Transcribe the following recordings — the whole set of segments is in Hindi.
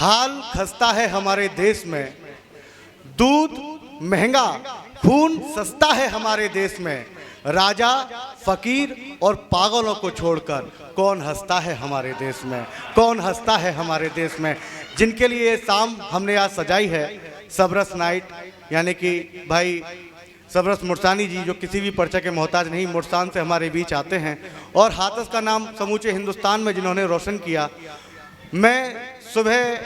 हाल खस्ता है हमारे देश में, दूध महंगा खून सस्ता है हमारे देश में। राजा फकीर और पागलों को छोड़कर कौन हंसता है हमारे देश में, कौन हंसता है हमारे देश में। जिनके लिए ये शाम हमने आज सजाई है, सबरस नाइट, यानी कि भाई सबरस मुर्सानी जी, जो किसी भी परिचय के मोहताज नहीं, मुर्सान से हमारे बीच आते हैं और हाथरस का नाम समूचे हिंदुस्तान में जिन्होंने रोशन किया। मैं सुबह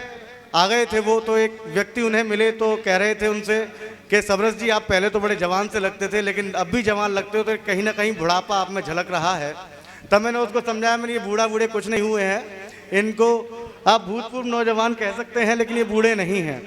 आ गए थे वो, तो एक व्यक्ति उन्हें मिले तो कह रहे थे उनसे कि सबरस जी आप पहले तो बड़े जवान से लगते थे, लेकिन अब भी जवान लगते हो, तो कहीं ना कहीं बुढ़ापा आप में झलक रहा है। तब मैंने उसको समझाया, मैंने ये बूढ़ा बूढ़े कुछ नहीं हुए हैं, इनको आप भूतपूर्व नौजवान कह सकते हैं, लेकिन ये बूढ़े नहीं हैं।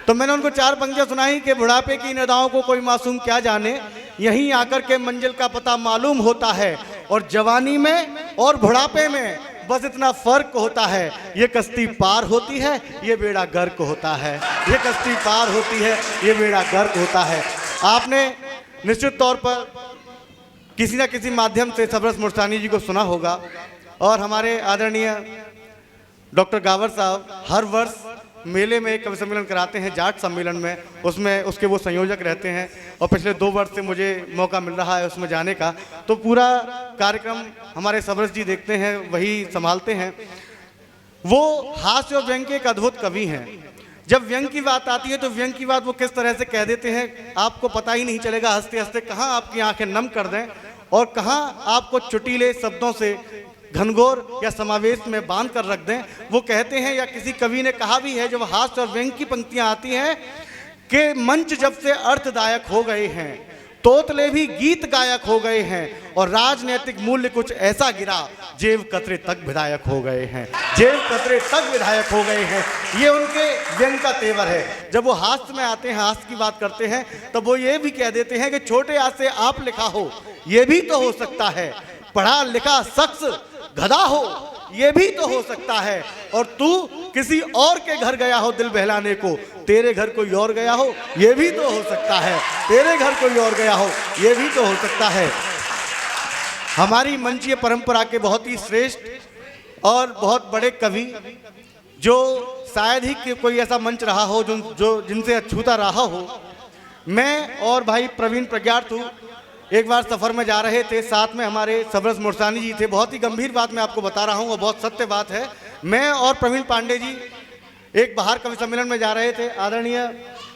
तो मैंने उनको 4 पंक्तियाँ सुनाई कि बुढ़ापे की निदाओं को कोई मासूम क्या जाने, यहीं आकर के मंजिल का पता मालूम होता है, और जवानी में और बुढ़ापे में बस इतना फर्क होता है, ये कश्ती पार होती है, ये बेड़ा गर्क होता है, ये कश्ती पार होती है, ये बेड़ा गर्क होता है। आपने निश्चित तौर पर किसी न किसी माध्यम से सबरस मुर्सानी जी को सुना होगा, और हमारे आदरणीय डॉक्टर गावर साहब हर वर्ष मेले में कवि सम्मेलन कराते हैं, जाट सम्मेलन में, उसमें उसके वो संयोजक रहते हैं, और पिछले 2 वर्ष से मुझे मौका मिल रहा है उसमें जाने का। तो पूरा कार्यक्रम हमारे सबरस जी देखते हैं, वही संभालते हैं। वो हास्य और व्यंग के एक अद्भुत कवि हैं। जब व्यंग की बात आती है तो व्यंग की बात वो किस तरह से कह देते हैं, आपको पता ही नहीं चलेगा, हंसते हंसते कहाँ आपकी आंखें नम कर दें और कहाँ आपको चुटीले शब्दों से घनघोर या समावेश में बांध कर रख दें। वो कहते हैं, या किसी कवि ने कहा भी है, जब हास्य और व्यंग की पंक्तियां आती हैं कि मंच जब से अर्थदायक हो गए हैं, तोतले भी गीत गायक हो गए हैं, और राजनीतिक मूल्य कुछ ऐसा गिरा, जेब कतरे तक विधायक हो गए हैं, जेब कतरे तक विधायक हो गए हैं। ये उनके व्यंग का तेवर है। जब वो हास्य में आते हैं, हास्य की बात करते हैं, तब वो ये भी कह देते हैं कि छोटे आ से आप लिखा हो, ये भी तो हो सकता है, पढ़ा लिखा शख्स गधा हो, ये भी तो हो सकता है, और तू किसी और के घर गया हो दिल बहलाने को, तेरे घर कोई और गया हो, ये भी तो हो सकता है, तेरे घर कोई और गया हो, ये भी तो हो सकता है। हमारी मंचीय परंपरा के बहुत ही श्रेष्ठ और बहुत बड़े कवि, जो शायद ही कोई ऐसा मंच रहा हो जो जिनसे अछूता रहा हो। मैं और भाई प्रवीण प्रज्ञार्थू एक बार सफ़र में जा रहे थे, साथ में हमारे सबरस मुर्सानी जी थे। बहुत ही गंभीर बात मैं आपको बता रहा हूँ, वो बहुत सत्य बात है। मैं और प्रवीण पांडे जी एक बाहर कवि सम्मेलन में जा रहे थे। आदरणीय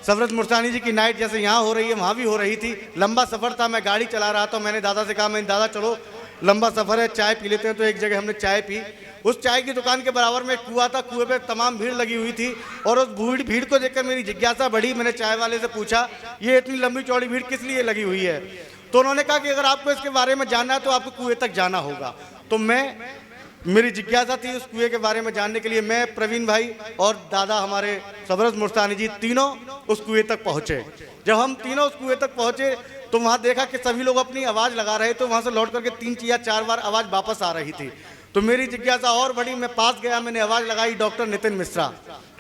सबरस मुर्सानी जी की नाइट जैसे यहाँ हो रही है, वहाँ भी हो रही थी। लंबा सफ़र था, मैं गाड़ी चला रहा था। मैंने दादा से कहा, मैं दादा चलो लंबा सफ़र है, चाय पी लेते हैं। तो एक जगह हमने चाय पी। उस चाय की दुकान के बराबर में एक कुआं था, कुएं पे तमाम भीड़ लगी हुई थी, और उस भीड़ को देखकर मेरी जिज्ञासा बढ़ी। मैंने चाय वाले से पूछा, ये इतनी लंबी चौड़ी भीड़ किस लिए लगी हुई है? तो उन्होंने कहा कि अगर आपको इसके बारे में जानना है तो आपको कुएं तक जाना होगा। तो मेरी जिज्ञासा थी उस कुएं के बारे में जानने के लिए। मैं, प्रवीण भाई और दादा हमारे सबरस मुर्सानी जी तीनों उस कुएं तक पहुँचे। जब हम तीनों उस कुएं तक पहुँचे तो वहाँ देखा कि सभी लोग अपनी आवाज़ लगा रहे थे। वहाँ से लौट करके 3 या 4 बार आवाज़ वापस आ रही थी। तो मेरी जिज्ञासा और बढ़ी। मैं पास गया, मैंने आवाज़ लगाई, डॉक्टर नितिन मिश्रा।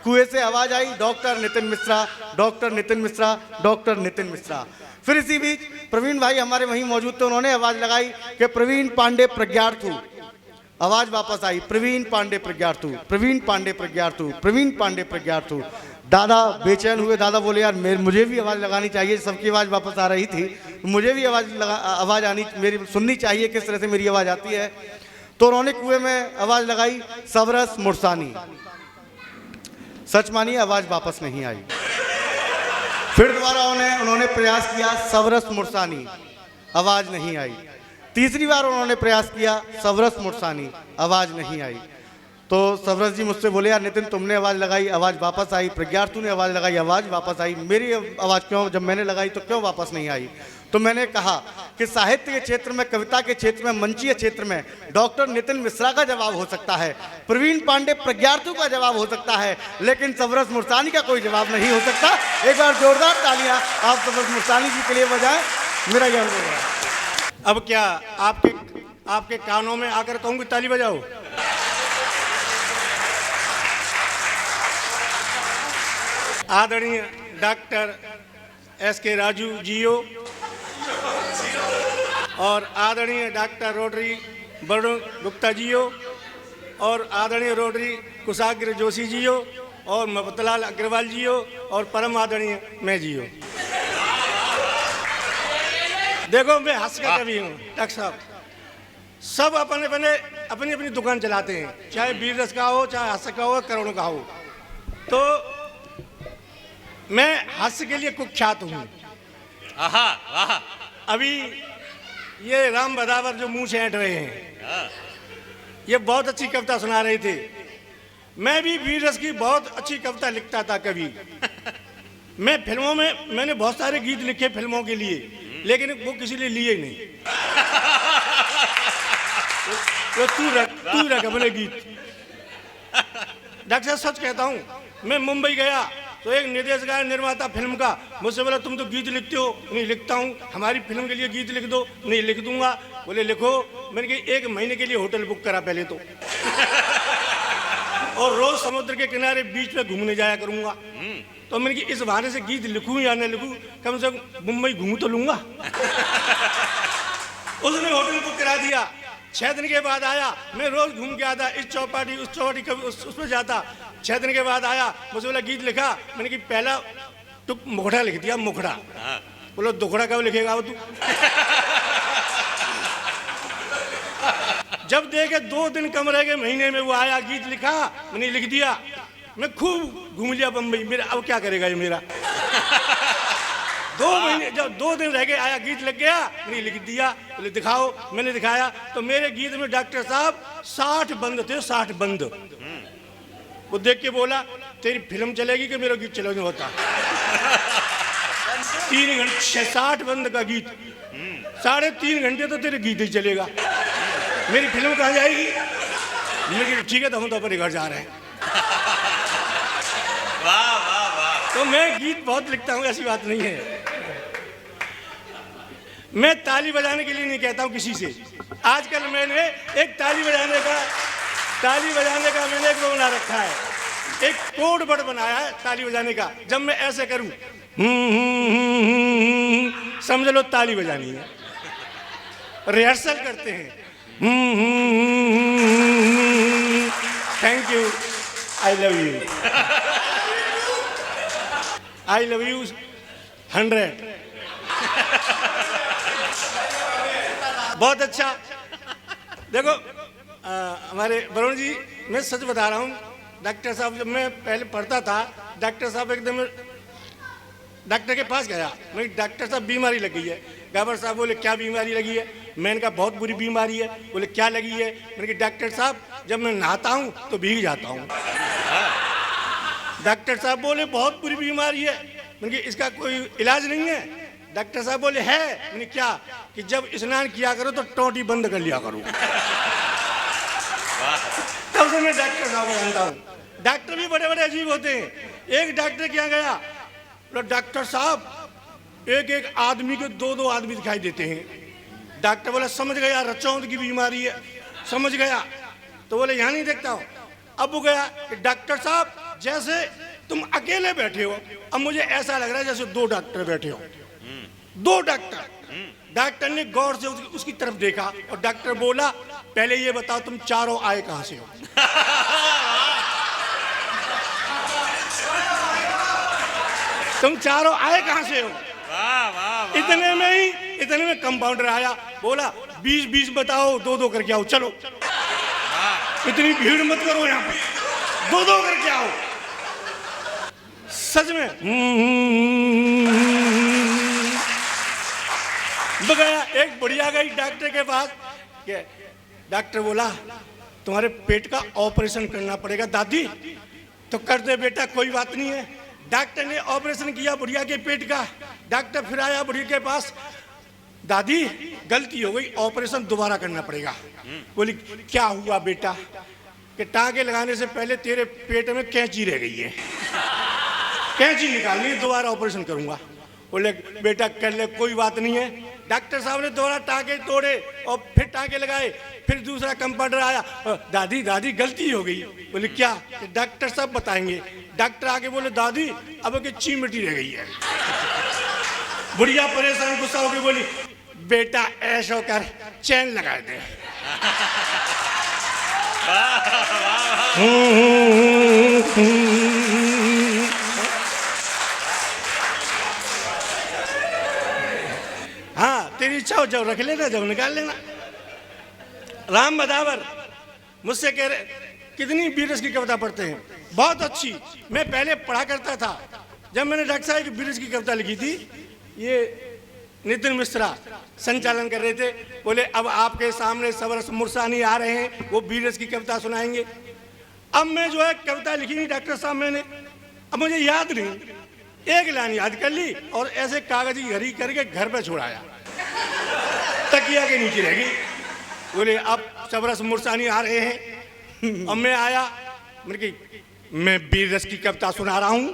कुएं से आवाज़ आई, doctor Nitin Mishra, doctor Nitin Mishra, doctor Nitin Mishra. फिर इसी बीच प्रवीण भाई हमारे वहीं मौजूद थे, उन्होंने आवाज़ लगाई कि प्रवीण पांडे प्रज्ञार्थू। आवाज़ वापस आई, प्रवीण पांडे प्रज्ञार्थू, प्रवीण पांडे प्रज्ञार्थू, प्रवीण पांडे प्रज्ञार्थू। दादा बेचैन हुए। दादा बोले, यार मुझे भी आवाज़ लगानी चाहिए, सबकी आवाज़ वापस आ रही थी, मुझे भी आवाज़ आनी, मेरी सुननी चाहिए किस तरह से मेरी आवाज़ आती है। तो उन्होंने कुएं में आवाज़ लगाई, सबरस मुर्सानी। सच मानिए, आवाज़ वापस नहीं आई। फिर दोबारा उन्होंने प्रयास किया, सबरस मुर्सानी, आवाज़ नहीं आई। तीसरी बार उन्होंने प्रयास किया, सबरस मुर्सानी, आवाज़ नहीं आई। तो सबरस जी मुझसे बोले, यार नितिन तुमने आवाज़ लगाई, आवाज़ वापस आई, प्रज्ञार्थू ने आवाज़ लगाई, आवाज़ वापस आई, मेरी आवाज़ क्यों, जब मैंने लगाई तो क्यों वापस नहीं आई? तो मैंने कहा कि साहित्य के क्षेत्र में, कविता के क्षेत्र में, मंचीय क्षेत्र में डॉक्टर नितिन मिश्रा का जवाब हो सकता है, प्रवीण पांडे प्रज्ञार्थू का जवाब हो सकता है, लेकिन सबरस मुर्सानी का कोई जवाब नहीं हो सकता। एक बार जोरदार तालियां आप सबरस मुर्सानी जी के लिए बजाएं। मेरा यह अनुभव है। अब क्या आपके कानों में आकर कहूँगी ताली बजाओ? आदरणीय डॉक्टर SK राजू जीओ और आदरणीय डॉक्टर रोटरी वरुण गुप्ता जीओ और आदरणीय रोटरी कुशाग्र जोशी जीओ और ममतालाल अग्रवाल जी हो और परम आदरणीय मैं जी हो। देखो मैं हंस का कवि हूँ डॉक्टर साहब। सब अपने अपने अपनी अपनी दुकान चलाते हैं, चाहे वीर रस का हो, चाहे हास्य का हो, करोड़ों का हो। तो मैं हास्य के लिए कुख्यात हूँ। अभी ये राम बदावर जो मुंह से हट रहे हैं, ये बहुत अच्छी कविता सुना रहे थे। मैं भी वीर रस की बहुत अच्छी कविता लिखता था कभी। मैं फिल्मों में मैंने बहुत सारे गीत लिखे फिल्मों के लिए, लेकिन वो किसी ने लिए नहीं। तो तू रख अपने गीत। डॉक्टर साहब सच कहता हूँ, मैं मुंबई गया तो एक निर्देशक निर्माता फिल्म का मुझसे बोला तुम तो गीत लिखते हो। नहीं लिखता हूँ, हमारी फिल्म के लिए गीत लिख दो। नहीं लिख दूंगा। बोले लिखो। मैंने कहा 1 महीने के लिए होटल बुक करा पहले तो और रोज समुद्र के किनारे बीच में घूमने जाया करूंगा। तो मैंने कहा इस बहाने से गीत लिखूं या न लिखूं, कम से कम मुंबई घूम तो लूंगा। उसने होटल बुक करा दिया। 6 दिन के बाद आया। मैं रोज घूम के आता, इस चौपाटी उस चौपाटी कभी उसमें जाता। 6 दिन के बाद आया, मुझे बोला गीत लिखा। मैंने कहा पहला तो मुखड़ा लिख दिया, मुखड़ा। बोलो दुखड़ा कब लिखेगा वो तू? जब देखे 2 दिन कम रह गए महीने में, वो आया गीत लिखा, मैंने लिख दिया। मैं खूब घूम लिया बम्बई। मेरा अब क्या करेगा ये मेरा? 2 महीने जब 2 दिन रह गए, आया गीत लग गया, मैंने लिख दिया। बोले दिखाओ। मैंने दिखाया तो मेरे गीत में डॉक्टर साहब 60 बंद थे, 60 बंद। वो देख के बोला तेरी फिल्म चलेगी कि मेरा गीत चलेगा? होता 3 घंटे 60 बंद का गीत, 3.5 घंटे तो तेरे गीत ही चलेगा, मेरी फिल्म कहाँ जाएगी? लेकिन ठीक है, तो हम तो अपने घर जा रहे हैं। वाह वाह वाह। तो मैं गीत बहुत लिखता हूँ, ऐसी बात नहीं है। मैं ताली बजाने के लिए नहीं कहता हूँ किसी से। आजकल मैंने एक ताली बजाने का मैंने एक वो बना रखा है, एक कोड वर्ड बनाया है ताली बजाने का। जब मैं ऐसे करूँ समझ लो ताली बजानी है। रिहर्सल करते हैं। Thank you, I love you, I love you 100। बहुत अच्छा। देखो हमारे वरुण जी, मैं सच बता रहा हूँ, डॉक्टर साहब जब मैं पहले पढ़ता था, डॉक्टर साहब एकदम डॉक्टर के पास गया। मैं डॉक्टर साहब बीमारी लगी है। गाबर साहब बोले क्या बीमारी लगी है? मैंने कहा बहुत बुरी बीमारी है। बोले क्या लगी है? मैंने कहा डॉक्टर साहब जब मैं नहाता हूँ तो भीग जाता हूँ। डॉक्टर साहब बोले बहुत बुरी बीमारी है। मैंने कहा इसका कोई इलाज नहीं है? डॉक्टर साहब बोले है। मैंने क्या? कि जब स्नान किया करो तो टोटी बंद कर लिया करो। तब से मैं डॉक्टर साहब को जानता हूँ। डॉक्टर भी बड़े बड़े अजीब होते हैं। एक डॉक्टर क्या गया, तो डॉक्टर साहब एक एक आदमी के 2-2 आदमी दिखाई देते हैं। डॉक्टर बोला समझ गया रचौंद की बीमारी है, समझ गया। तो बोले यहाँ नहीं देखता हूँ। अब वो गया कि डॉक्टर साहब जैसे तुम अकेले बैठे हो, अब मुझे ऐसा लग रहा है जैसे 2 डॉक्टर बैठे हो, 2 डॉक्टर। डॉक्टर ने गौर से उसकी तरफ देखा और डॉक्टर बोला पहले ये बताओ तुम चारों आए कहां से हो? तुम चारों आए कहां से हो? वाह वाह। इतने में कंपाउंडर आया, बोला 20-20 बताओ, 2-2 करके आओ। चलो इतनी भीड़ मत करो, यहाँ पे 2-2 करके आओ। सच में गया। एक बढ़िया गई डॉक्टर के पास। डॉक्टर बोला तुम्हारे पेट का ऑपरेशन करना पड़ेगा दादी। तो कर दे बेटा, कोई बात नहीं है। डॉक्टर ने ऑपरेशन किया बुढ़िया के पेट का। डॉक्टर फिर आया बुढ़िया के पास, दादी गलती हो गई, ऑपरेशन दोबारा करना पड़ेगा। बोली क्या हुआ बेटा? कि टांके लगाने से पहले तेरे पेट में कैंची रह गई है, कैंची निकालनी है, दोबारा ऑपरेशन करूंगा। बोले बेटा कर ले, कोई बात नहीं है। डॉक्टर साहब ने दोबारा टांके तोड़े और फिर टांके लगाए। फिर दूसरा कंपाउंडर आया, दादी दादी गलती हो गई। बोले क्या? डॉक्टर साहब बताएंगे। डॉक्टर आके बोले दादी अब की चीमटी रह गई है। बुढ़िया परेशान गुस्सा होकर बोली बेटा ऐसा कर चैन लगा दे। इच्छा हो जब रख लेना, जब निकाल लेना। राम बदावर मुझसे कह रहे कितनी बीरस की कविता पढ़ते हैं, बहुत अच्छी। मैं पहले पढ़ा करता था, जब मैंने डॉक्टर साहब की बीरस की कविता लिखी थी, ये नितिन मिश्रा संचालन कर रहे थे, बोले अब आपके सामने सबरस मुरसानी आ रहे हैं, वो बीरस की कविता सुनाएंगे। अब मैं जो है कविता लिखी नहीं डॉक्टर साहब मैंने, अब मुझे याद नहीं, एक लाइन याद कर ली और ऐसे कागजी घड़ी करके घर पे छोड़ाया, तकिया के नीचे रह गई। बोले अब सबरस मुरसानी आ रहे हैं। अब मैं आया, मैं बीरस की कविता सुना रहा हूं।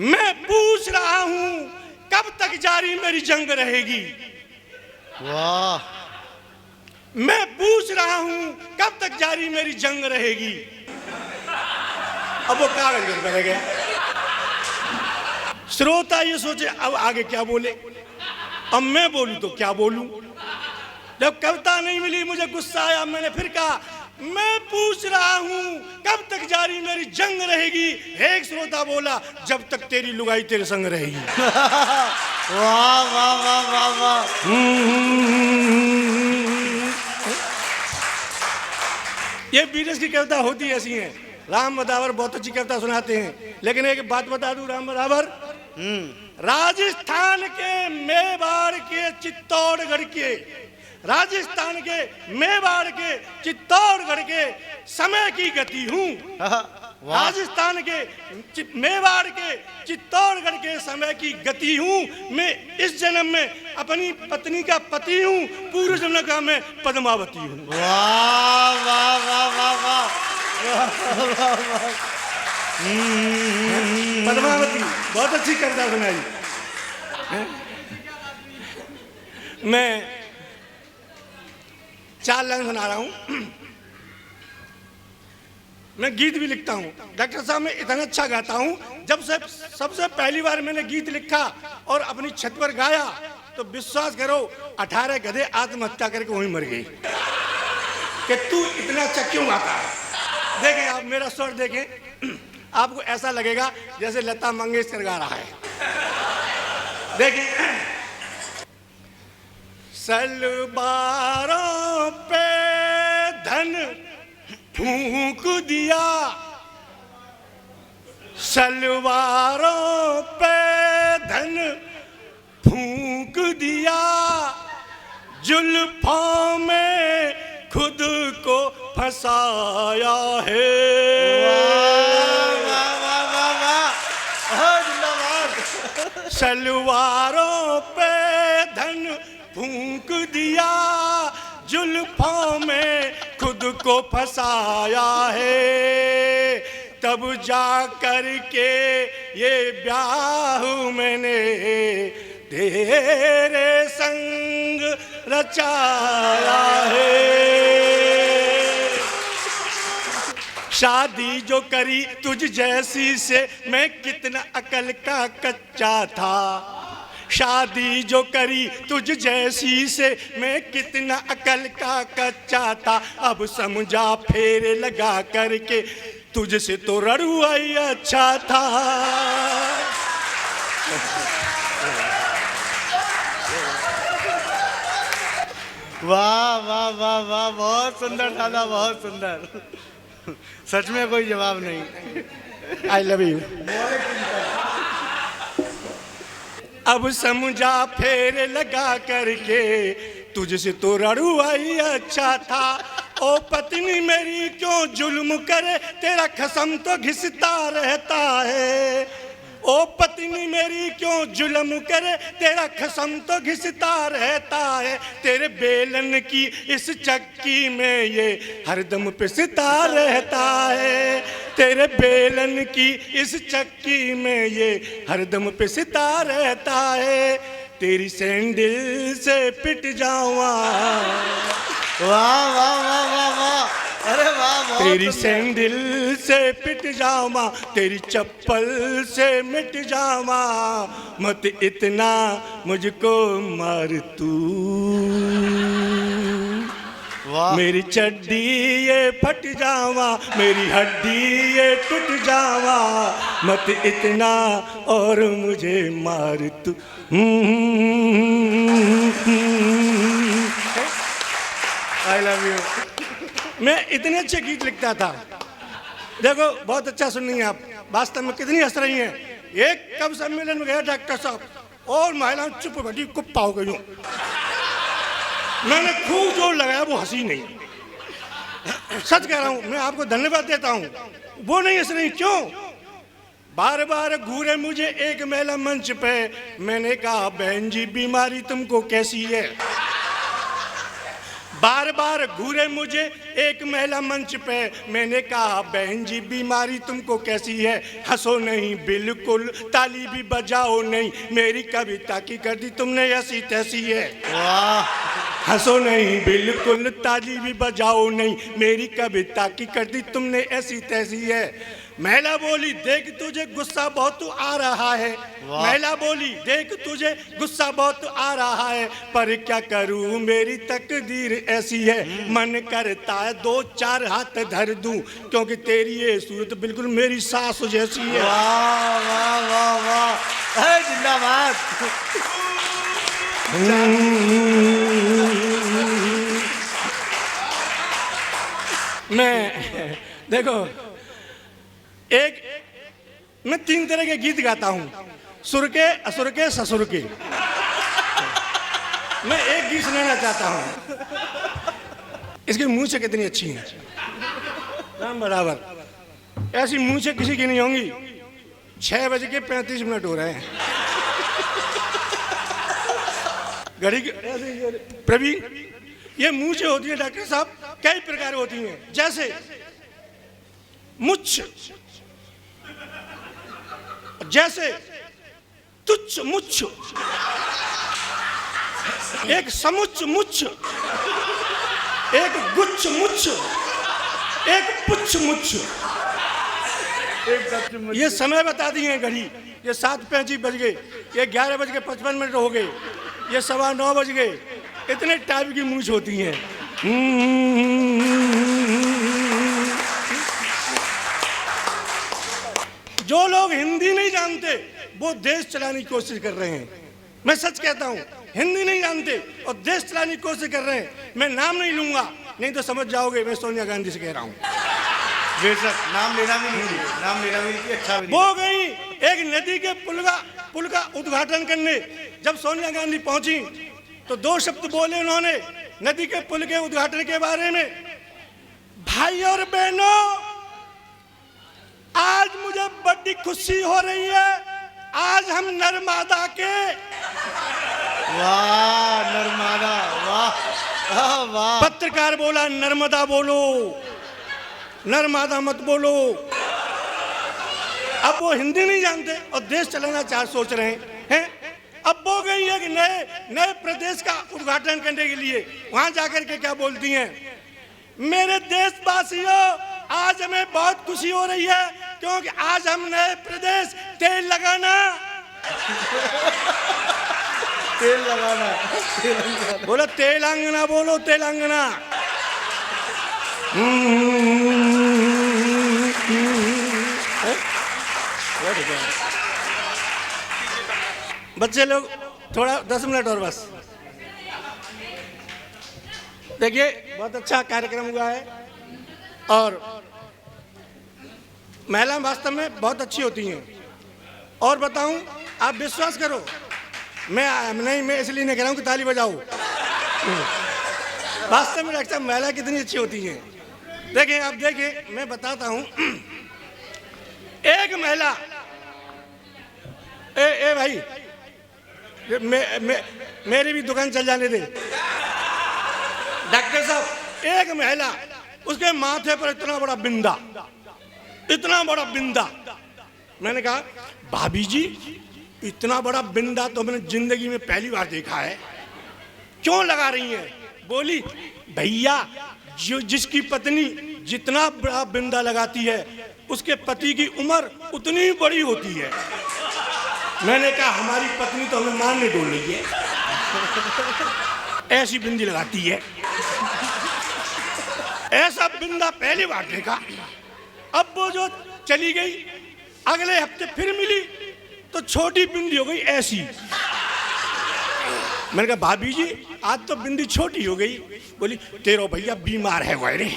मैं पूछ रहा हूं कब तक जारी मेरी जंग रहेगी। वाह। मैं पूछ रहा हूं कब तक जारी मेरी जंग रहेगी। अब वो कागज घर पे रह गया। श्रोता ये सोचे अब आगे क्या बोले, अब मैं बोलूं तो क्या बोलूं। जब कविता नहीं मिली मुझे गुस्सा आया, मैंने फिर कहा मैं पूछ रहा हूं कब तक जारी मेरी जंग रहेगी। एक श्रोता बोला जब तक तेरी लुगाई तेरे संग रहेगी। वाह वाह वाह वाह वाह। ये बीरस की कविता होती ऐसी है। राम बदावर बहुत अच्छी कविता सुनाते हैं, लेकिन एक बात बता दूं, राम बदावर राजस्थान के मेवाड़ के चित्तौड़गढ़ के, राजस्थान के मेवाड़ के चित्तौड़गढ़ के समय की गति हूँ। राजस्थान के मेवाड़ के चित्तौड़गढ़ के समय की गति हूँ। मैं इस जन्म में अपनी पत्नी का पति हूँ, पूर्व जन्म का मैं पद्मावती हूँ। वाह वाह वाह वाह वाह। पद्मावती बहुत अच्छी कविता सुनाई। मैं 4 लाइन सुना रहा हूं। मैं गीत भी लिखता हूं। डॉक्टर साहब मैं इतना अच्छा गाता हूं, जब से सबसे पहली बार मैंने गीत लिखा और अपनी छत पर गाया तो विश्वास करो 18 गधे आत्महत्या करके वहीं मर गई कि तू इतना अच्छा क्यों गाता है। देखें आप मेरा स्वर देखें, आपको ऐसा लगेगा जैसे लता मंगेशकर गा रहा है। देखें, सलवारों पे धन फूंक दिया, सलवारों पे धन फूंक दिया, जुल्फों में खुद को फंसाया है। वाह वाह वाह वाह। जिंदाबाद। सलवारों पे धन फूंक दिया, जुल्फों में खुद को फंसाया है, तब जा कर के ये ब्याह मैंने तेरे संग रचाया है। शादी जो करी तुझ जैसी से मैं कितना अकल का कच्चा था, शादी जो करी तुझ जैसी से मैं कितना अकल का कच्चा था, अब समझा फेरे लगा करके तुझसे तो रड़ुआ ही अच्छा था। वाह वाह वाह वाह, बहुत सुंदर दादा, बहुत सुंदर। सच में कोई जवाब नहीं। I love you. अब समझा फेरे लगा करके तुझसे तो रड़ुआ ही अच्छा था। ओ पत्नी मेरी क्यों जुल्म करे, तेरा खसम तो घिसता रहता है। ओ पत्नी मेरी क्यों जुल्म करे, तेरा खसम तो घिसता रहता है। तेरे बेलन की इस चक्की में ये हरदम पिसता रहता है। तेरे बेलन की इस चक्की में ये हरदम पिसता रहता है। तेरी सैंडल से पिट जाऊँ। वाह वाह वाह वाह वाह। अरे वाह, तेरी सैंडल से पिट जावा, तेरी चप्पल से मिट जावा, मत इतना मुझको मार तू। वाह। मेरी चड्डी ये फट जावा, मेरी हड्डी ये टूट जावा, मत इतना और मुझे मार तू। I love you. मैं इतने अच्छे गीत लिखता था। देखो बहुत अच्छा सुनिए आप, वास्तव में कितनी हंस रही हैं। एक कवि सम्मेलन में गया डॉक्टर साहब और महिलाएं चुप बैठी कुप्पा हो गई। मैंने खूब जोर लगाया, वो हंसी नहीं। सच कह रहा हूं, मैं आपको धन्यवाद देता हूं, वो नहीं हंस रही। क्यों? बार बार घूरे मुझे एक महिला मंच पे, मैंने कहा बहन जी बीमारी तुमको कैसी है। बार बार घूरे मुझे एक महिला मंच पे, मैंने कहा बहन जी बीमारी तुमको कैसी है। हंसो नहीं बिल्कुल, ताली भी बजाओ नहीं, मेरी कविता की कर दी तुमने ऐसी तैसी है। वाह। हंसो नहीं बिल्कुल, ताली भी बजाओ नहीं, मेरी कविता की कर दी तुमने ऐसी तैसी है। महिला बोली देख तुझे गुस्सा बहुत आ रहा है। महिला बोली देख तुझे गुस्सा बहुत आ रहा है, पर क्या करूं मेरी तकदीर ऐसी है। मन करता है 2-4 हाथ धर दूं, क्योंकि तेरी ये सूरत बिल्कुल मेरी सास जैसी है। वाह वाह वाह वाह, जिंदाबाद। मैं देखो मैं 3 तरह के गीत गाता हूं, सुर के, असुर के, ससुर के। मैं एक गीत सुनाना चाहता हूं। इसकी मूंछें कितनी अच्छी हैं, राम बराबर। ऐसी मूंछें किसी की नहीं होंगी। 6:35 हो रहे हैं। घड़ी प्रवीण, ये मूंछें होती हैं डॉक्टर साहब, कई प्रकार होती हैं। जैसे मुच्छ, जैसे तुच्छ मुच्छ, एक समुच्च मुच्छ, एक गुच्छ मुच्छ, एक पुच्छ मुच्छ। ये समय बता दी है घड़ी। ये 7:35 बज गए, ये 11:55 हो गए, ये 9:15 बज गए। इतने टाइप की मूंछ होती हैं। जो लोग हिंदी नहीं जानते वो देश चलाने की कोशिश कर रहे हैं। मैं सच कहता हूं, हिंदी नहीं जानते और देश चलाने की कोशिश कर रहे हैं। मैं नाम नहीं लूंगा, नहीं तो समझ जाओगे मैं सोनिया गांधी से कह रहा हूं। बेशक, नाम लेना भी नहीं चाहिए, नाम लेना भी नहीं, अच्छा भी नहीं। वो गई एक नदी के पुल का उद्घाटन करने। जब सोनिया गांधी पहुंची तो 2 शब्द बोले उन्होंने नदी के पुल के उद्घाटन के बारे में। भाई और बहनों, आज मुझे बड़ी खुशी हो रही है, आज हम नर्मदा के। वाह नर्मदा, वाह वाह। पत्रकार बोला नर्मदा बोलो, नर्मदा मत बोलो। अब वो हिंदी नहीं जानते और देश चलाना सोच रहे हैं। अब वो गई है कि नए प्रदेश का उद्घाटन करने के लिए। वहां जाकर के क्या बोलती हैं? मेरे देशवासियों, आज हमें बहुत खुशी हो रही है क्योंकि आज हम नए प्रदेश तेल लगाना बोलो तेलंगाना, बोलो तेलंगाना। बच्चे लोग थोड़ा 10 मिनट और बस। देखिए बहुत अच्छा कार्यक्रम हुआ है और महिला वास्तव में बहुत अच्छी होती हैं। और बताऊं, आप विश्वास करो, मैं इसलिए नहीं कह रहा हूं कि ताली बजाओ। वास्तव में डॉक्टर साहब महिला कितनी अच्छी होती हैं। देखिए आप देखिए, मैं बताता हूं। एक महिला, ए भाई, मेरी भी दुकान चल जाने दे। डॉक्टर साहब, एक महिला, उसके माथे पर इतना बड़ा बिंदा, इतना बड़ा बिंदा। मैंने कहा भाभी जी, इतना बड़ा बिंदा तो मैंने जिंदगी में पहली बार देखा है, क्यों लगा रही हैं? बोली भैया, जो जिसकी पत्नी जितना बड़ा बिंदा लगाती है उसके पति की उम्र उतनी बड़ी होती है। मैंने कहा हमारी पत्नी तो हमें मारने डोल रही है, ऐसी बिंदी लगाती है। ऐसा बिंदा पहली बार देखा। अब वो जो चली गई, अगले हफ्ते फिर मिली तो छोटी बिंदी हो गई ऐसी। मैंने कहा भाभी जी आज तो बिंदी छोटी हो गई। बोली तेरो भैया बीमार है वैरे।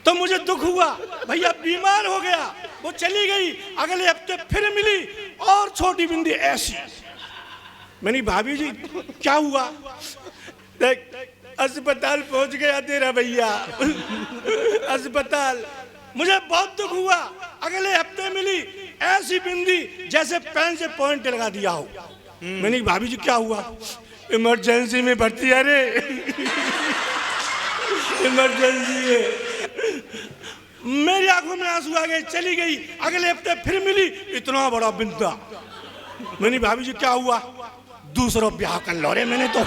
तो मुझे दुख हुआ, भैया बीमार हो गया। वो चली गई, अगले हफ्ते फिर मिली और छोटी बिंदी ऐसी। मैंने भाभी जी क्या हुआ? देख अस्पताल पहुंच गया तेरा भैया, अस्पताल। मुझे बहुत दुख हुआ, अगले हफ्ते मिली ऐसी बिंदी जैसे पेन से पॉइंट लगा दिया हो। मैंने भाभी जी क्या हुआ? इमरजेंसी में भर्ती है रे, इमरजेंसी है। मेरी आंखों में आंसू आ गए, चली गई, अगले हफ्ते फिर मिली इतना बड़ा बिंदा। मैंने भाभी जी क्या हुआ? दूसरा ब्याह कर लो रे मैंने तो।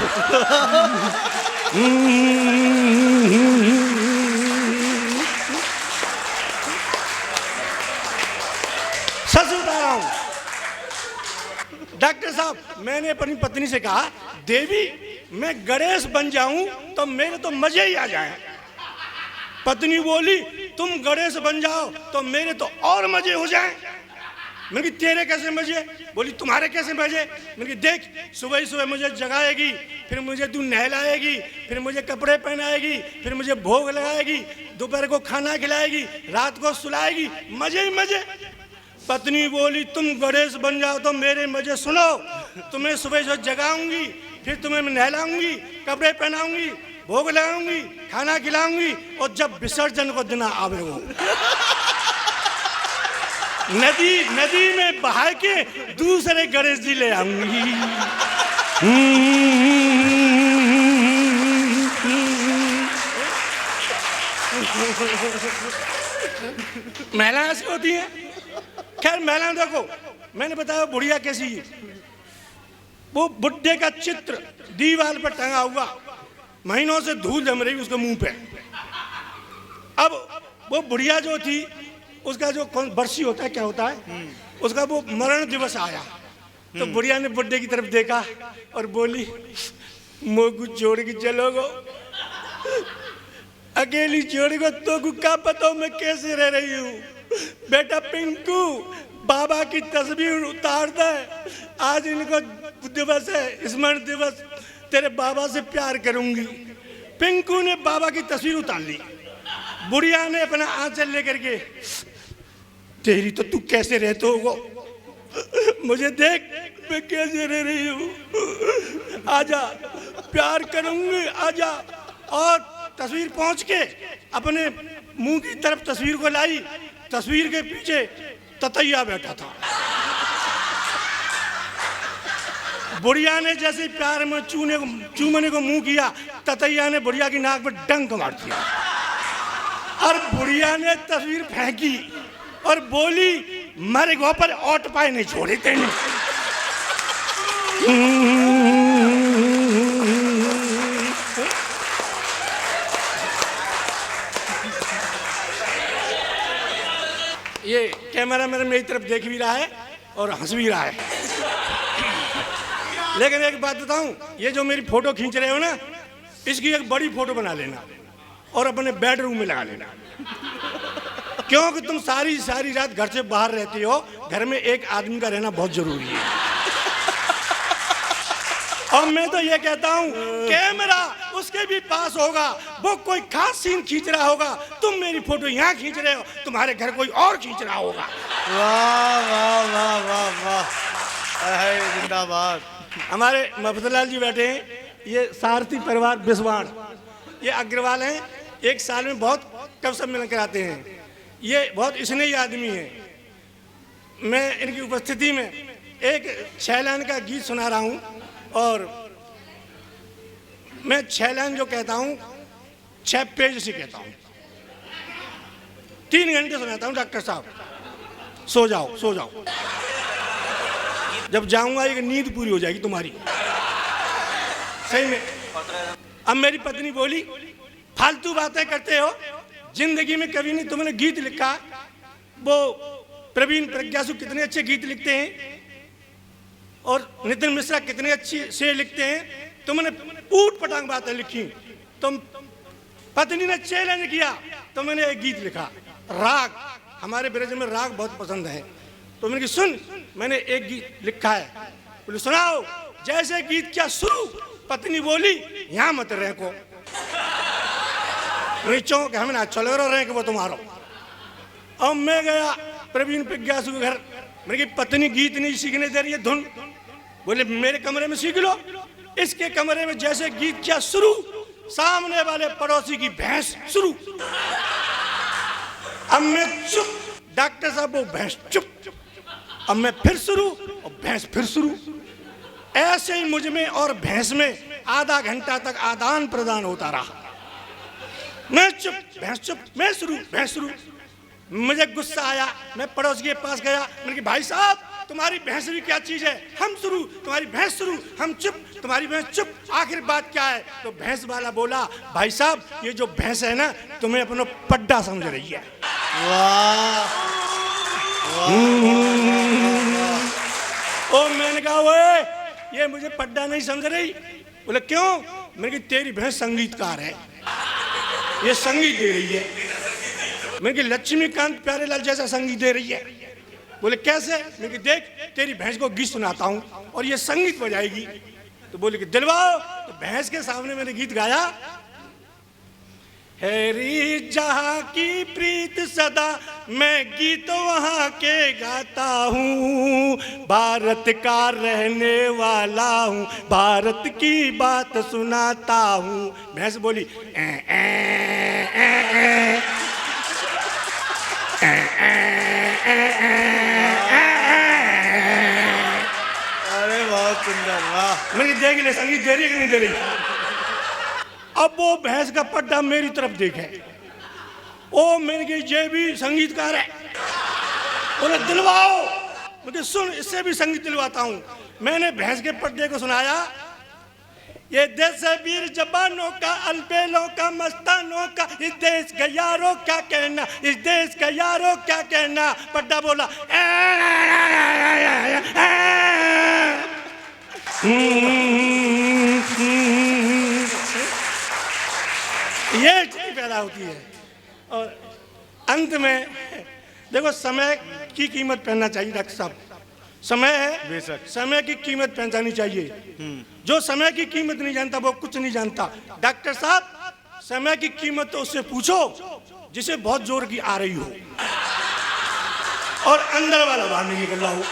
सच बता रहा हूं डॉक्टर साहब, मैंने अपनी पत्नी से कहा देवी मैं गणेश बन जाऊं तो मेरे तो मजे ही आ जाएं। पत्नी बोली तुम गणेश बन जाओ तो मेरे तो और मजे हो जाएं। मैंने कहा तेरे कैसे मजे? बोली तुम्हारे कैसे मजे? मैंने कहा देख सुबह ही सुबह मुझे जगाएगी, फिर मुझे तू नहलाएगी, फिर मुझे कपड़े पहनाएगी, फिर मुझे भोग लगाएगी, दोपहर को खाना खिलाएगी, रात को सुलाएगी, मजे ही मजे। पत्नी बोली तुम गणेश बन जाओ तो मेरे मजे सुनो, तुम्हें सुबह सुबह जगाऊंगी, फिर तुम्हें मैं नहलाऊंगी, कपड़े पहनाऊंगी, भोग लगाऊंगी, खाना खिलाऊंगी, और जब विसर्जन को दिन आवे वो नदी में बहा के दूसरे गणेश जी ले आऊंगी। महिला ऐसी होती है। खैर महिला देखो, मैंने बताया बुढ़िया कैसी है। वो बुड्ढे का चित्र दीवार पर टंगा हुआ, महीनों से धूल जम रही उसके मुंह पे। अब वो बुढ़िया जो थी उसका जो बरसी होता है क्या होता है, उसका वो मरण दिवस आया तो बुढ़िया ने बुड्ढे की तरफ देखा और बोली मोगू छोड़ के चलोगो, अकेली छोड़ को तो क्या पता मैं कैसे रह रही हूँ। बेटा पिंकू बाबा की तस्वीर उतार दे, आज इनको दिवस है, स्मरण दिवस, तेरे बाबा से प्यार करूंगी। पिंकू ने बाबा की तस्वीर उतार ली। बुढ़िया ने अपना आंचल लेकर के तेरी तो तू कैसे रहते हो, मुझे देख मैं कैसे रह रही हूँ, आजा प्यार करूंगी आजा। और तस्वीर पहुंच के अपने मुंह की तरफ तस्वीर को लाई, तस्वीर के पीछे ततैया बैठा था। बुढ़िया ने जैसे प्यार में चूमने को मुंह किया, ततैया ने बुढ़िया की नाक पर डंक मार दिया और बुढ़िया ने तस्वीर फेंकी और बोली मेरे गो पर ओट पाए नहीं छोड़े तेने। ये कैमरा मेरी तरफ देख भी रहा है और हंस भी रहा है। लेकिन एक बात बताऊं, ये जो मेरी फोटो खींच रहे हो ना, इसकी एक बड़ी फोटो बना लेना और अपने बेडरूम में लगा लेना, क्योंकि तुम सारी रात घर से बाहर रहती हो। घर में एक आदमी का रहना बहुत जरूरी है। और मैं तो ये कहता हूँ कैमरा उसके भी पास होगा, वो कोई खास सीन खींच रहा होगा, तुम मेरी फोटो यहाँ खींच रहे हो, तुम्हारे घर कोई और खींच रहा होगा। वाह वाह वाह वाह वाह, जिंदाबाद। हमारे मफतलाल जी बैठे हैं, ये सारथी परिवार बिस्वाड़, ये अग्रवाल हैं, एक साल में बहुत कब सम्मेलन कराते हैं। ये बहुत स्नेही आदमी है। मैं इनकी उपस्थिति में एक 6 लाइन का गीत सुना रहा हूँ और मैं 6 लाइन जो कहता हूँ 6 पेज से कहता हूँ, 3 घंटे सुनाता हूँ। डॉक्टर साहब सो जाओ सो जाओ, जब जाऊंगा एक नींद पूरी हो जाएगी तुम्हारी सही में। अब मेरी पत्नी बोली फालतू बातें करते हो, जिंदगी में कभी नहीं तुमने गीत लिखा। वो प्रवीण प्रज्ञासु कितने अच्छे गीत लिखते हैं और नितिन मिश्रा कितने अच्छे से लिखते हैं, तुमने ऊट पटांग बातें लिखी। तो पत्नी ने चैलेंज किया तो मैंने एक गीत लिखा, राग। हमारे ब्रज में राग बहुत पसंद है। तो मैंने कहा सुन, मैंने एक गीत लिखा है, बोले सुनाओ। जैसे गीत क्या शुरू, पत्नी बोली यहाँ मत रहे को रिचो के हमें ना चलो रहे कि वो तुम्हारो। अब मैं गया प्रवीण प्रज्ञासु के घर, मेरी पत्नी गीत नहीं सीखने दे रही है धुन। बोले मेरे कमरे में सीख लो। इसके कमरे में जैसे गीत क्या शुरू, सामने वाले पड़ोसी की भैंस शुरू। अब मैं चुप, डॉक्टर साहब वो भैंस चुप। अब मैं फिर शुरू और भैंस फिर शुरू। ऐसे ही मुझ में और भैंस में आधा घंटा तक आदान प्रदान होता रहा। मैं चुप, भैंस चुप, मैं शुरू, भैंस शुरू। मुझे गुस्सा आया, मैं पड़ोसी के पास गया, मैंने कहा भाई साहब तुम्हारी भैंस भी क्या चीज है, हम शुरू तुम्हारी भैंस शुरू, हम चुप तुम्हारी भैंस चुप, आखिर बात क्या है। तो भैंस वाला बोला भाई साहब ये जो भैंस है ना तुम्हें अपना पड्डा समझ रही है। वाह ओ मैंने कहा वो ये मुझे पड्डा नहीं समझ रही। बोले क्यों? मैंने कहा तेरी भैंस संगीतकार है, ये संगीत दे रही है। मैंने कहा लक्ष्मीकांत प्यारेलाल जैसा संगीत दे रही है। बोले कैसे? मैंने कहा देख तेरी भैंस को गीत सुनाता हूँ और ये संगीत बजाएगी। तो बोले कि दिलवाओ। तो भैंस के सामने मैंने गीत गाया, हैरी जहाँ की प्रीत सदा मैं गीत वहाँ के गाता हूँ, भारत का रहने वाला हूँ, भारत की बात सुनाता हूँ। भैंस बोली अरे बहुत सुंदर, वाह। मैंने देख ले संगीत दे रही है कि नहीं दे रही। अब वो भैंस का पड्डा मेरी तरफ देखे, ओ मैंने कहा ये भी संगीतकार है। बोले दिलवाओ। मुझे सुन इससे भी संगीत दिलवाता हूँ। मैंने भैंस के पड्डे को सुनाया, ये देश है वीर जवानों का, अलबेलों का, मस्तानों का, इस देश का यारों क्या कहना, इस देश का यारों क्या कहना। पड्डा बोला ये चीज पैदा होती है। और अंत में देखो समय की कीमत पहनना चाहिए। डॉक्टर साहब समय है, बेशक समय की कीमत पहचानी चाहिए। जो समय की कीमत नहीं जानता वो कुछ नहीं जानता। डॉक्टर साहब समय की कीमत तो उससे पूछो जिसे बहुत जोर की आ रही हो और अंदर वाला बाहर नहीं निकल रहा हो,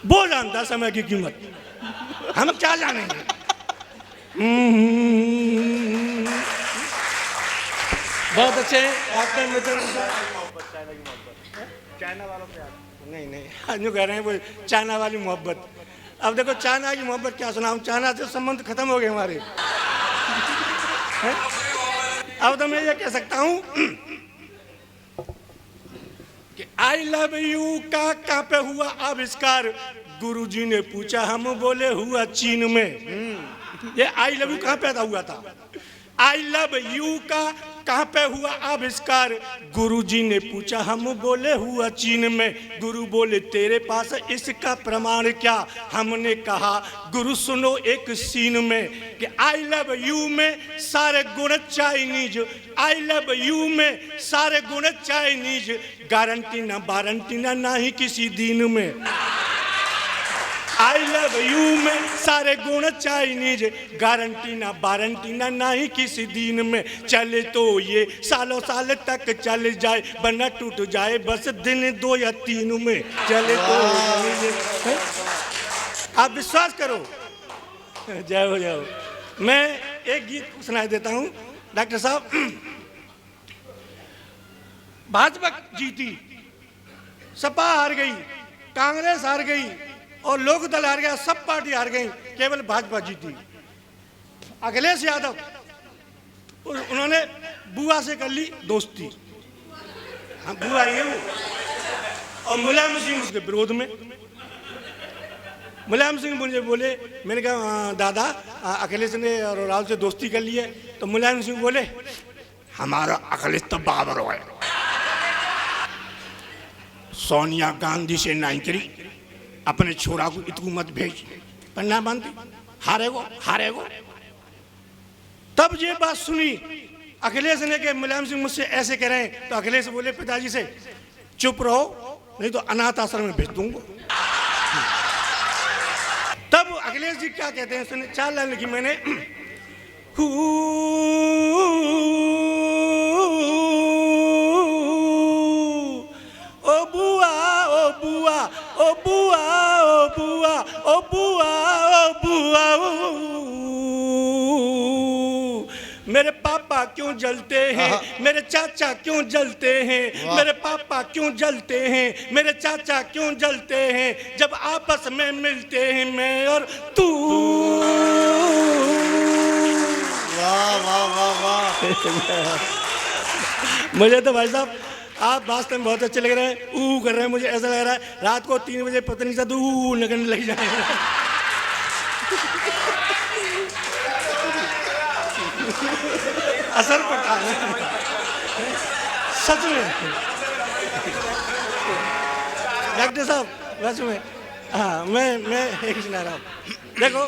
वो जानता समय की कीमत, हम क्या जानेंगे। बहुत अच्छे आपने मित्र चाइना वालों पे नहीं नहीं आज जो कह रहे हैं वो चाइना वाली मोहब्बत। अब देखो चाइना की मोहब्बत क्या सुना, हम चाइना से संबंध खत्म हो गए हमारे। अब तो मैं ये कह सकता हूँ कि आई लव यू का कहाँ पे हुआ आविष्कार, गुरुजी ने पूछा हम बोले हुआ चीन में। ये आई लव यू कहाँ पैदा हुआ था? आई लव यू का कहाँ पे हुआ आविष्कार, गुरुजी ने पूछा हम बोले हुआ चीन में। गुरु बोले तेरे पास इसका प्रमाण क्या? हमने कहा गुरु सुनो एक सीन में कि आई लव यू में सारे गुण चाइनीज, आई लव यू में सारे गुण चाइनीज, गारंटी ना वारंटी ना ही किसी दीन में। आई लव यू में सारे गुण चाइनीज, गारंटी ना वारंटी ना ही किसी दीन में। चले तो ये सालों साल तक चल जाए, बना टूट जाए बस दिन 2 या 3 में। चले तो ये आप विश्वास करो। जय हो जय हो। मैं एक गीत सुनाई देता हूँ डॉक्टर साहब। भाजपा जीती, सपा हार गई, कांग्रेस हार गई और लोक दल हार गया, सब पार्टी हार गई, केवल भाजपा जीती। अखिलेश यादव उन्होंने बुआ से कर ली दोस्ती, हाँ बुआ ही है वो, और मुलायम सिंह उसके विरोध में। मुलायम सिंह मुझे बोले, मैंने कहा दादा अखिलेश ने और राहुल से दोस्ती कर ली है। तो मुलायम सिंह बोले हमारा अखिलेश तो बाबर है, सोनिया गांधी से नहीं करी, अपने छोरा को इतकू मत भेज, पन्ना बांधी, हारेगो। तब ये बात सुनी अखिलेश ने कि मुलायम सिंह मुझसे ऐसे कह रहे हैं, तो अखिलेश बोले पिताजी से चुप रहो नहीं तो अनाथ आश्रम में भेज दूंगा। तब अखिलेश जी क्या कहते हैं सुने, 4 लाइन लिखी मैंने। ओ बुआ ओ बुआ ओ बुआ ओ बुआ ओ बुआ ओ बुआ, मेरे पापा क्यों जलते हैं, मेरे चाचा क्यों जलते हैं, मेरे पापा क्यों जलते हैं, मेरे चाचा क्यों जलते हैं, जब आपस में मिलते हैं मैं और तू। वाह वाह वाह वाह। मुझे तो भाई साहब आप वास्तव में बहुत अच्छे लग रहे हैं, ऊ कर रहे हैं, मुझे ऐसा लग रहा है रात को 3 बजे पत्नी से ऊ लगने लग जाएगा। असर पड़ता है सच में डॉक्टर साहब, सच में। हाँ मैं एक सुना रहा हूँ, देखो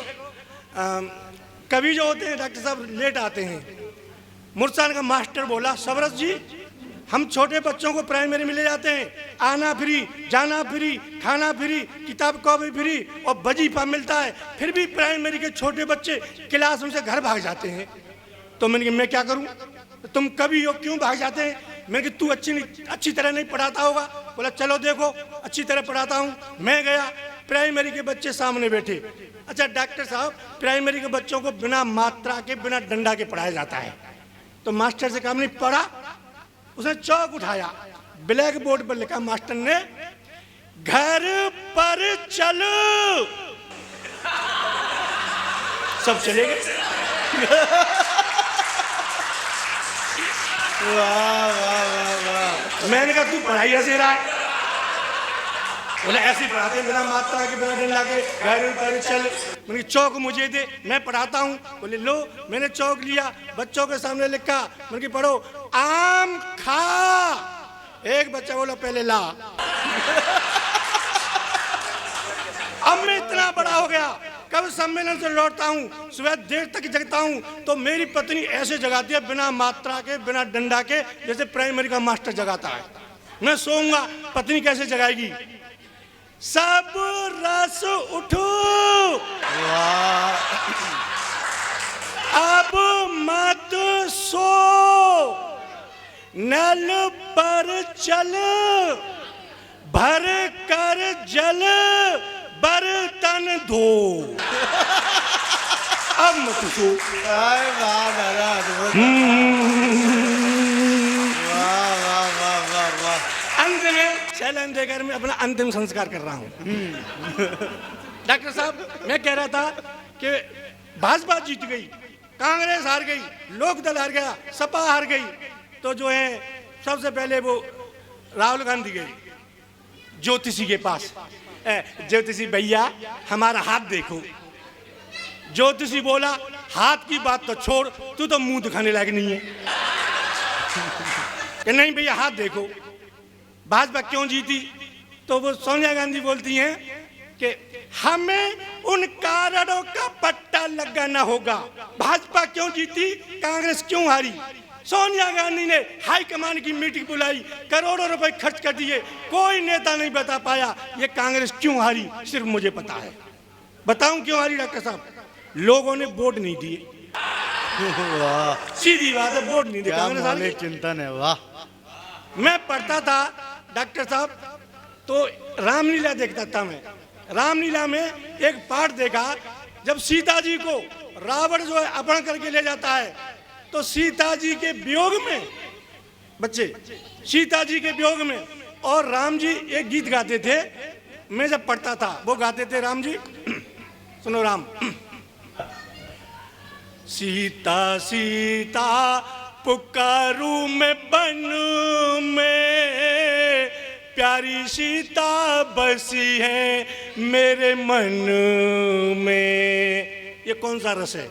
कभी जो होते हैं डॉक्टर साहब लेट आते हैं। मुर्सान का मास्टर बोला सबरस जी हम छोटे बच्चों को प्राइमरी में ले जाते हैं, आना फ्री, जाना फ्री, खाना फ्री, किताब कॉपी फ्री और वजीफा मिलता है, फिर भी प्राइमरी के छोटे बच्चे क्लास में से घर भाग जाते हैं। तो मैंने कहा मैं क्या करूं, तुम कभी हो क्यों भाग जाते हैं। मैंने कहा तू अच्छी तरह नहीं पढ़ाता होगा। बोला चलो देखो अच्छी तरह पढ़ाता हूं। मैं गया, प्राइमरी के बच्चे सामने बैठे। अच्छा डॉक्टर साहब प्राइमरी के बच्चों को बिना मात्रा के बिना डंडा के पढ़ाया जाता है। तो मास्टर से कहा नहीं पढ़ा, उसने चौक उठाया, ब्लैक बोर्ड पर लिखा मास्टर ने घर पर चलो, सब चले गए। वाह वाह वाह वाह। मैंने कहा तू पढ़ाई ऐसे रहा है। बोले ऐसे ही पढ़ाते बिना मात्रा के बिना डंडा के, घर पर चल। मैंने चौक मुझे दे मैं पढ़ाता हूँ। बोले लो, मैंने चौक लिया, बच्चों के सामने लिखा, मैंने पढ़ो आम खा। एक बच्चा बोला पहले ला। अब मैं इतना बड़ा हो गया, कब सम्मेलन से लौटता हूँ सुबह देर तक जगता हूँ तो मेरी पत्नी ऐसे जगाती है बिना मात्रा के बिना डंडा के जैसे प्राइमरी का मास्टर जगाता है। मैं सोऊंगा, पत्नी कैसे जगाएगी। सब रस उठो, अब मत सो, नल पर चल, भर कर जल बर्तन धो। अब मत सो। वाह वाह वाह वाह। अंत में चैलेंज देकर मैं अपना अंतिम संस्कार कर रहा हूँ। डॉक्टर साहब मैं कह रहा था कि भाजपा जीत गई, कांग्रेस हार गई, लोकदल हार गया, सपा हार गई, तो जो है सबसे पहले वो राहुल गांधी गए ज्योतिषी के पास। ज्योतिषी भैया हमारा हाथ देखो। ज्योतिषी बोला हाथ की बात तो छोड़, तू तो मुंह दिखाने लायक नहीं है। कि नहीं भैया हाथ देखो। भाजपा क्यों जीती, तो वो सोनिया गांधी बोलती हैं कि हमें उन कारणों का पट्टा लगाना होगा। भाजपा क्यों जीती, कांग्रेस क्यों हारी। सोनिया गांधी ने हाईकमान की मीटिंग बुलाई, करोड़ों रुपए खर्च कर दिए, कोई नेता नहीं बता पाया ये कांग्रेस क्यों हारी। सिर्फ मुझे पता है। बताऊं क्यों हारी डॉक्टर साहब, लोगों ने वोट नहीं दिए। वाह, सीधी बात है, वोट नहीं दिए। क्या कांग्रेस हार गई। मौलिक चिंतन है। वाह। मैं पढ़ता था डॉक्टर साहब तो रामलीला देखता था मैं। रामलीला में एक पाठ देखा, जब सीता जी को रावण जो है अपहरण करके ले जाता है तो सीता जी के वियोग में, बच्चे सीता जी के वियोग में, और राम जी एक गीत गाते थे। मैं जब पढ़ता था वो गाते थे राम जी, सुनो राम। सीता सीता पुकारू मैं बन में, प्यारी सीता बसी है मेरे मन में। ये कौन सा रस है?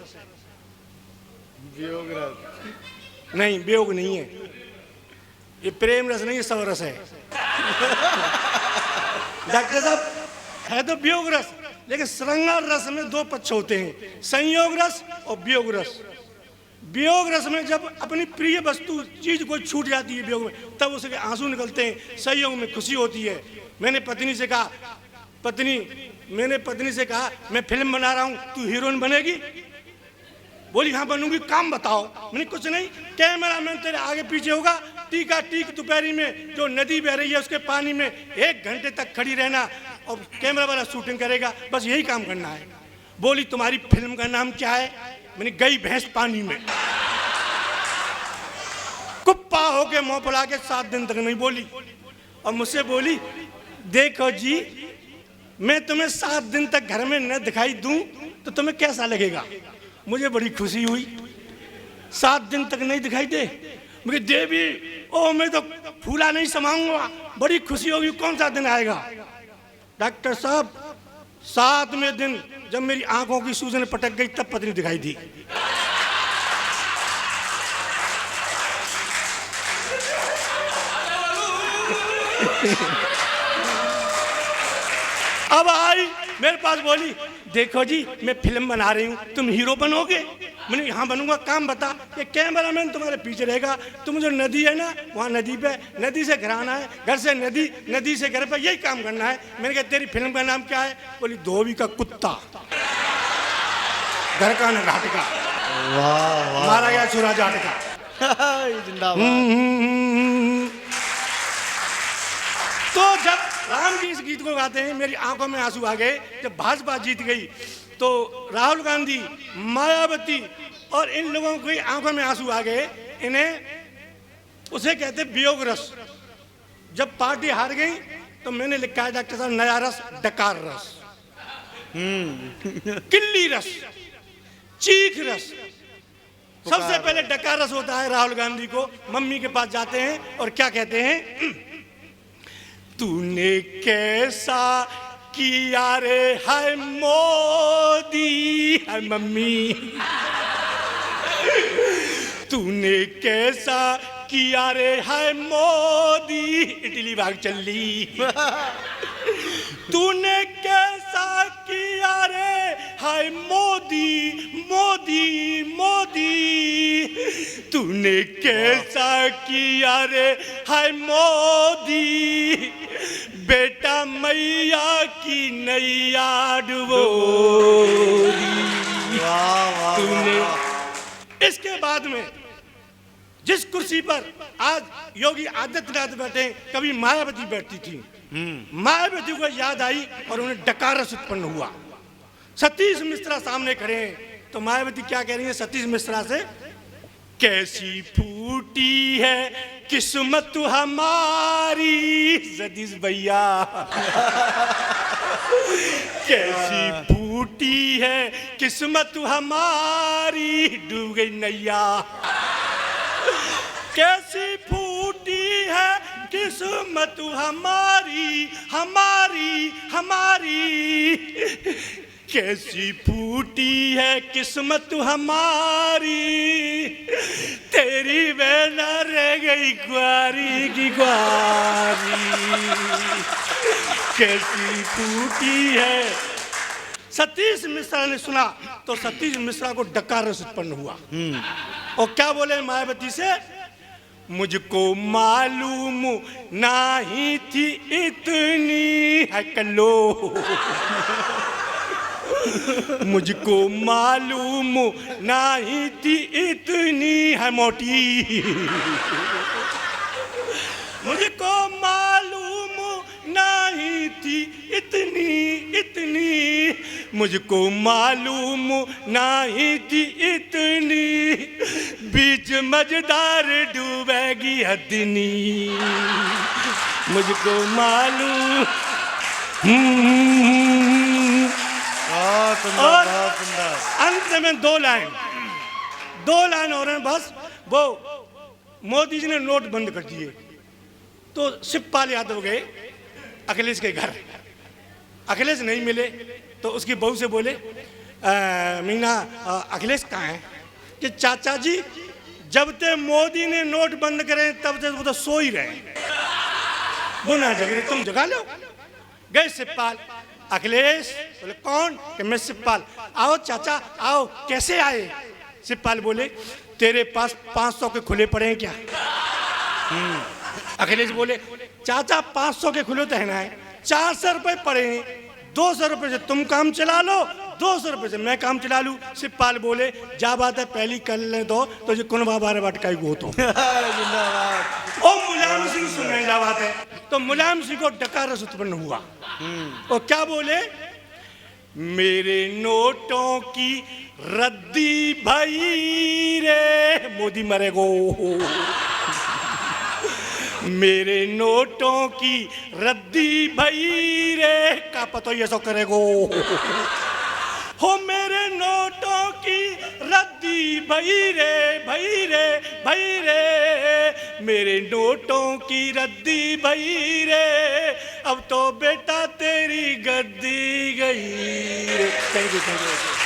वियोग रस नहीं, वियोग नहीं है, ये प्रेम रस नहीं, ये सब रस है। डॉक्टर साहब है तो वियोग रस, लेकिन श्रृंगार रस में दो पक्ष होते हैं, संयोग रस और वियोग रस। वियोग रस में जब अपनी प्रिय वस्तु चीज को छूट जाती है वियोग में, तब उसके आंसू निकलते हैं, संयोग में खुशी होती है। मैंने पत्नी से कहा मैं फिल्म बना रहा हूँ, तू हीरोइन बनेगी? बोली हाँ बनूंगी, काम बताओ। मैंने कुछ नहीं, कैमरामैन तेरे आगे पीछे होगा, टीका टीक दोपहरी में जो नदी बह रही है उसके पानी में 1 घंटे तक खड़ी रहना और कैमरा वाला शूटिंग करेगा, बस यही काम करना है। बोली तुम्हारी फिल्म का नाम क्या है? मैंने गई भैंस पानी में। कुप्पा होके मुंह फुला के 7 दिन तक नहीं बोली और मुझसे बोली देखो जी, मैं तुम्हें 7 दिन तक घर में न दिखाई दूं तो तुम्हें कैसा लगेगा? मुझे बड़ी खुशी हुई, 7 दिन तक नहीं दिखाई दे, मुझे देवी ओ मैं तो फूला नहीं समाऊंगा, बड़ी खुशी होगी, कौन सा दिन आएगा? डॉक्टर साहब 7वें दिन जब मेरी आंखों की सूजन पटक गई तब पत्नी दिखाई दी। अब आई मेरे पास, बोली देखो जी मैं फिल्म बना रही हूँ, तुम हीरो बनोगे? मैंने हाँ बनूंगा, काम बता। ये कैमरामैन तुम्हारे पीछे रहेगा, तुम जो नदी है ना वहाँ नदी पे, नदी से घर आना है, घर से नदी, नदी से घर पे, यही काम करना है। मैंने कहा तेरी फिल्म का नाम क्या है? बोली धोबी का कुत्ता, घर का न घाट का, मारा गया चूरा जाट का। जिंदाबाद। तो जब राम जी इस गीत को गाते हैं मेरी आंखों में आंसू आ गए। जब भाजपा जीत गई तो राहुल गांधी, मायावती और इन लोगों की आंखों में आंसू आ गए। इन्हें उसे कहते वियोग रस। जब पार्टी हार गई तो मैंने लिखा है डॉक्टर साहब नया रस, डकार रस, किल्ली रस, चीख रस। सबसे पहले डकार रस होता है राहुल गांधी को, मम्मी के पास जाते हैं और क्या कहते हैं? तूने कैसा किया रे हाय मोदी, हाय मम्मी, तूने कैसा किया रे हाय मोदी, इटली भाग चली। तूने कैसा किया रे हाय मोदी, मोदी मोदी, तूने कैसा किया रे हाय मोदी, बेटा मैया की नैया डुबोदी। तूने इसके बाद में जिस कुर्सी पर आज योगी आदित्यनाथ बैठे, कभी मायावती बैठती थी। मायावती को याद आई और उन्हें डकार रस उत्पन्न हुआ। सतीश मिश्रा सामने खड़े हैं तो मायावती क्या कह रही है सतीश मिश्रा से? कैसी फूटी है किस्मत हमारी, सतीश भैया कैसी फूटी है किस्मत हमारी, डूब गई नैया। कैसी फूटी है किस्मत हमारी, हमारी हमारी, कैसी फूटी है किस्मत हमारी, तेरी बहन रह गई ग्वारी की ग्वारी, कैसी फूटी है। सतीश मिश्रा ने सुना तो सतीश मिश्रा को डकार रस उत्पन्न हुआ और क्या बोले मायावती से? मुझको मालूम नहीं थी इतनी है कलो, मुझको मालूम नहीं थी इतनी है मोटी, मुझको मालूम नहीं थी इतनी इतनी, मुझको मालूम नहीं थी इतनी, बीच मझदार डूबेगी हथनी, मुझको मालूम। और अंत में 2 लाइन और हैं बस। वो मोदी जी ने नोट बंद कर दिए तो शिवपाल यादव गए अखिलेश के घर, अखिलेश नहीं मिले तो उसकी बहू से बोले मीना अखिलेश कहाँ है? कि चाचा जी जब ते मोदी ने नोट बंद करे तब तक वो तो सो ही रहे, वो ना जग रहे, तुम जगा लो। गए शिवपाल, अखिलेश। बोले कौन? कि मैं शिवपाल। आओ चाचा आओ। कैसे आए? शिवपाल बोले तेरे पास 500 के खुले पड़े हैं क्या? अखिलेश बोले चाचा 500 के खुले तो है ना, 400 रुपए पड़े हैं, 200 रुपए से तुम काम चला लो, 200 रुपए से मैं काम चला लूं। शिवपाल बोले जा बात है पहली कर ले दो तो जो कौन बाबा भटकाई गो तो ओ मुलायम सिंह सुन जा बात है। तो मुलायम सिंह को डकार उत्पन्न हुआ और क्या बोले, मेरे नोटों की रद्दी भई रे, मोदी मरेगो। मेरे नोटों की रद्दी भई रे, का पता ये सो करेगो। हो मेरे नोटों की रद्दी भई रे, भई रे, भई रे, मेरे नोटों की रद्दी भई रे, अब तो बेटा तेरी गद्दी गई रे। Thank you.